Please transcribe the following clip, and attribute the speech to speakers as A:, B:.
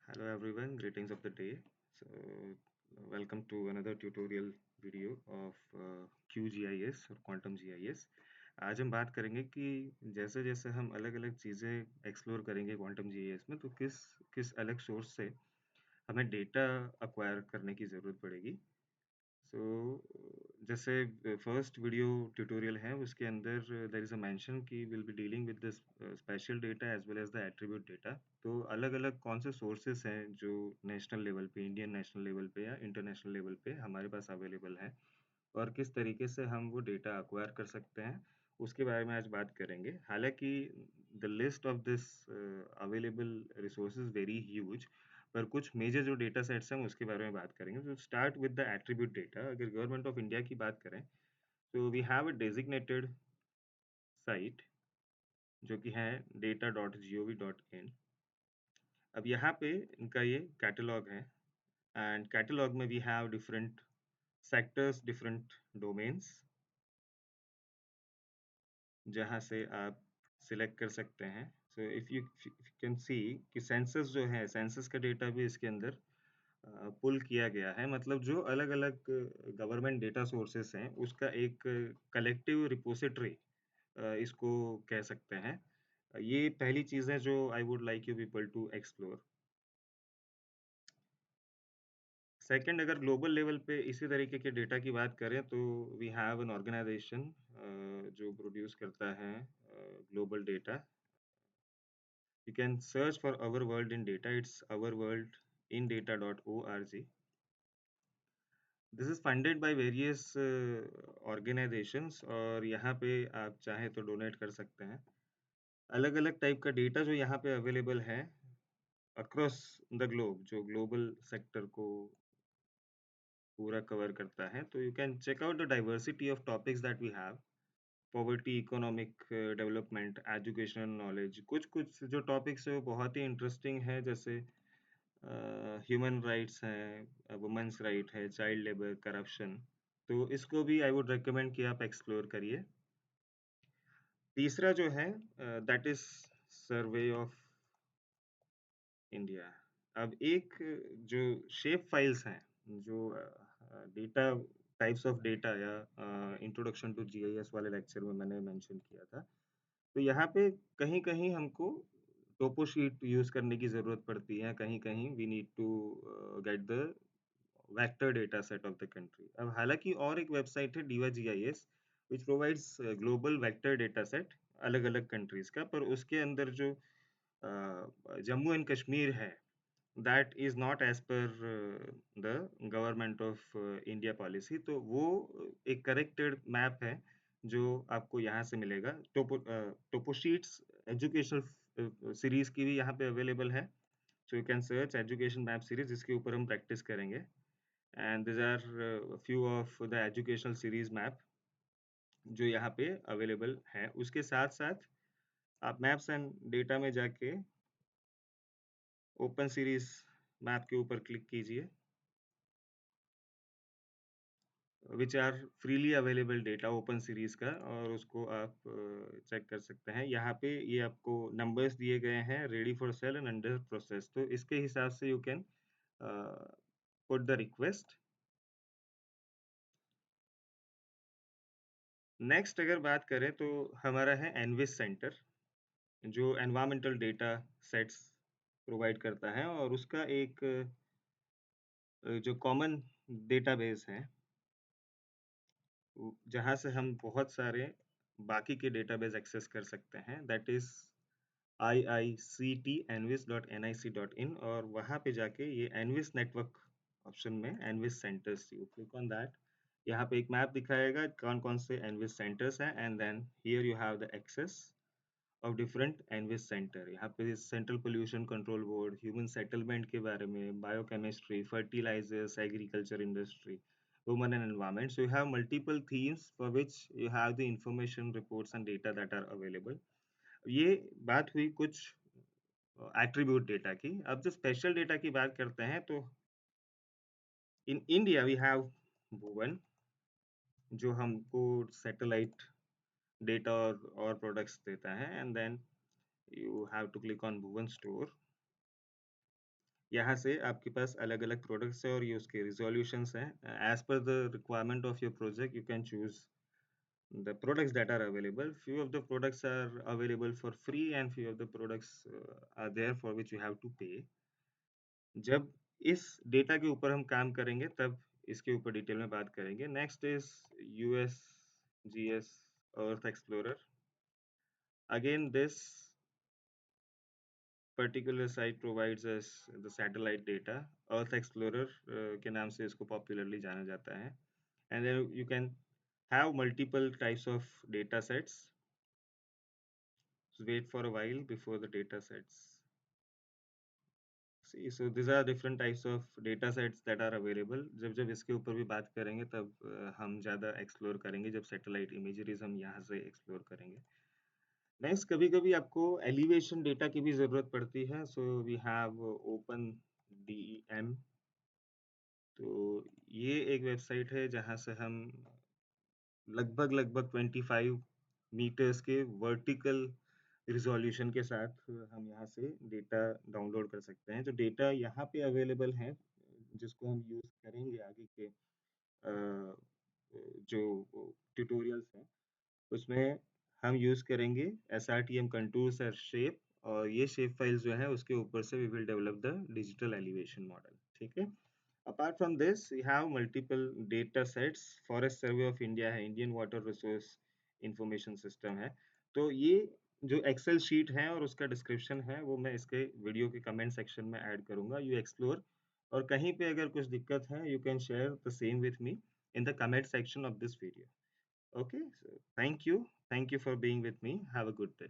A: Hello everyone, greetings of the day. So, welcome to another tutorial video of QGIS और Quantum GIS. आज हम बात करेंगे कि जैसे जैसे हम अलग-अलग चीज़ें एक्सप्लोर करेंगे क्वांटम जीआईएस में तो किस किस अलग सोर्स से हमें डेटा अक्वायर करने की ज़रूरत पड़ेगी. सो जैसे फर्स्ट वीडियो ट्यूटोरियल है उसके अंदर देयर इज अ मेंशन कि will be dealing with this spatial data as well as the attribute data. तो अलग-अलग कौन से सोर्सेस हैं जो नेशनल लेवल पे, इंडियन नेशनल लेवल पे या इंटरनेशनल लेवल पे हमारे पास अवेलेबल हैं और किस तरीके से हम वो डेटा अक्वायर कर सकते हैं, उसके बारे में आज बात करेंगे. हालाँकि the list of this available resources very huge, पर कुछ मेजर जो डेटा सेट्स हैं, हम उसके बारे में बात करेंगे. तो start with the attribute data. अगर गवर्नमेंट ऑफ इंडिया की बात करें, तो we have a designated site जो कि है data.gov.in. अब यहाँ पे इनका ये कैटलॉग है एंड कैटलॉग में we have different sectors, different domains जहाँ से आप सिलेक्ट कर सकते हैं. So if you can see कि सेंसस जो है, सेंसस का डेटा भी इसके अंदर पुल किया गया है. मतलब जो अलग-अलग गवर्नमेंट डेटा सोर्सेस हैं, उसका एक कलेक्टिव रिपोजिटरी इसको कह सकते हैं. ये पहली चीज़ है जो I would like you people to explore. Second, अगर ग्लोबल लेवल पे इसी तरीके के डेटा की बात करें तो वी हैव एन ऑर्गेनाइजेशन जो प्रोड्यूस करता है global data. You can search for Our World in Data. It's ourworldindata.org. This is funded by various organizations और यहाँ पे आप चाहे तो डोनेट कर सकते हैं. अलग-अलग टाइप का डेटा जो यहाँ पे अवेलेबल है अक्रॉस द ग्लोब, जो ग्लोबल सेक्टर को पूरा कवर करता है. तो you can check out the diversity of topics that we have. Poverty, economic development, educational knowledge. कुछ-कुछ जो टॉपिक्स है वो बहुत ही इंटरेस्टिंग है, जैसे ह्यूमन राइट्स हैं, वुमेन्स राइट है, चाइल्ड लेबर, करप्शन. तो इसको भी आई वुड रिकमेंड कि आप एक्सप्लोर करिए. तीसरा जो है that is survey of India. अब एक जो शेप फाइल्स हैं, जो डेटा टाइप्स ऑफ डेटा या इंट्रोडक्शन टू जीआईएस वाले लेक्चर में मैंने मेंशन किया था. तो यहाँ पे कहीं-कहीं हमको टोपो शीट यूज़ करने की ज़रूरत पड़ती है, कहीं-कहीं we need to get the vector data set of the country. अब हालाँकि और एक वेबसाइट है DIVA GIS which provides global vector data set अलग-अलग कंट्रीज़ का, पर उसके अंदर जो जम्मू एंड कश्मीर है, that is not as per the government of India policy. तो वो एक करेक्टेड मैप है, जो आपको यहाँ से मिलेगा. टोपो शीट्स एजुकेशनल सीरीज़ की भी यहाँ पे अवेलेबल है. So you can search education map series, जिसके ऊपर हम प्रैक्टिस करेंगे. And these are few of the educational series map जो यहाँ पे अवेलेबल है. उसके साथ-साथ आप मैप्स एंड डेटा में जाके ओपन सीरीज़ मैप के ऊपर क्लिक कीजिए, which are freely available data open series का, और उसको आप चेक कर सकते हैं. यहाँ पे ये आपको नंबर्स दिए गए हैं, ready for sale and under process. तो इसके हिसाब से you can put the request. Next अगर बात करें तो हमारा है एनविस सेंटर, जो एनवायरमेंटल डेटा सेट्स प्रोवाइड करता है, और उसका एक जो कॉमन डेटाबेस है, जहाँ से हम बहुत सारे बाकी के डेटाबेस एक्सेस कर सकते हैं, दैट इज iictenvis.nic.in. और वहाँ पे जाके ये एनविस नेटवर्क ऑप्शन में ENVIS centres, you click on that. यहाँ पे एक मैप दिखाएगा कौन कौन से एनविस सेंटर्स हैं, and then here you have the access of different ENVIS centre. यहाँ पे central pollution control board, human settlement के बारे में, biochemistry, fertilisers, agriculture industry, women and environment. So you have multiple themes for which you have the information, reports and data that are available. ये बात हुई कुछ attribute data की. अब जो स्पेशल डेटा की बात करते हैं, तो in India we have Bhuvan, जो हमको सैटेलाइट डेटा और प्रोडक्ट्स देता है. And then you have to click on Bhuvan Store. यहाँ से आपके पास अलग-अलग प्रोडक्ट्स है और ये उसके रिज़ॉल्यूशंस हैं। As per the requirement of your project, you can choose the products that are available. Few of the products are available for free and few of the products are there for which you have to pay. जब इस data के ऊपर हम काम करेंगे तब इसके ऊपर डिटेल में बात करेंगे। Next is USGS Earth Explorer. Again, this particular site provides us the satellite data. Earth Explorer के नाम से इसको popularly जाना जाता है. And then you can have multiple types of data sets. So wait for a while before the data sets. See, so these are different types of data sets that are available. जब जब इसके ऊपर भी बात करेंगे तब हम ज़्यादा एक्सप्लोर करेंगे जब सैटेलाइट इमेजरीज हम यहाँ से एक्सप्लोर करेंगे. नेक्स्ट कभी-कभी आपको एलिवेशन डेटा की भी ज़रूरत पड़ती है. So we have open DEM. तो ये एक वेबसाइट है जहाँ से हम लगभग 25 मीटर्स के वर्टिकल रिज़ॉल्यूशन के साथ हम यहाँ से डेटा डाउनलोड कर सकते हैं. जो डेटा यहाँ पे अवेलेबल है, जिसको हम यूज़ करेंगे आगे के जो ट्यूटोरियल्स हैं, उसमें हम यूज़ करेंगे SRTM कंटूर्स और शेप, और ये शेप फाइल्स जो है उसके ऊपर से we will develop the digital elevation model. ठीक है. Apart from this, we have multiple data sets. Forest Survey of India है, Indian Water Resource Information System है. तो ये जो एक्सेल शीट है और उसका डिस्क्रिप्शन है वो मैं इसके वीडियो के कमेंट सेक्शन में ऐड करूंगा. यू एक्सप्लोर, और कहीं पे अगर कुछ दिक्कत है you can share the same with me in the comment section of this video. Okay, thank you for being with me. Have a good day.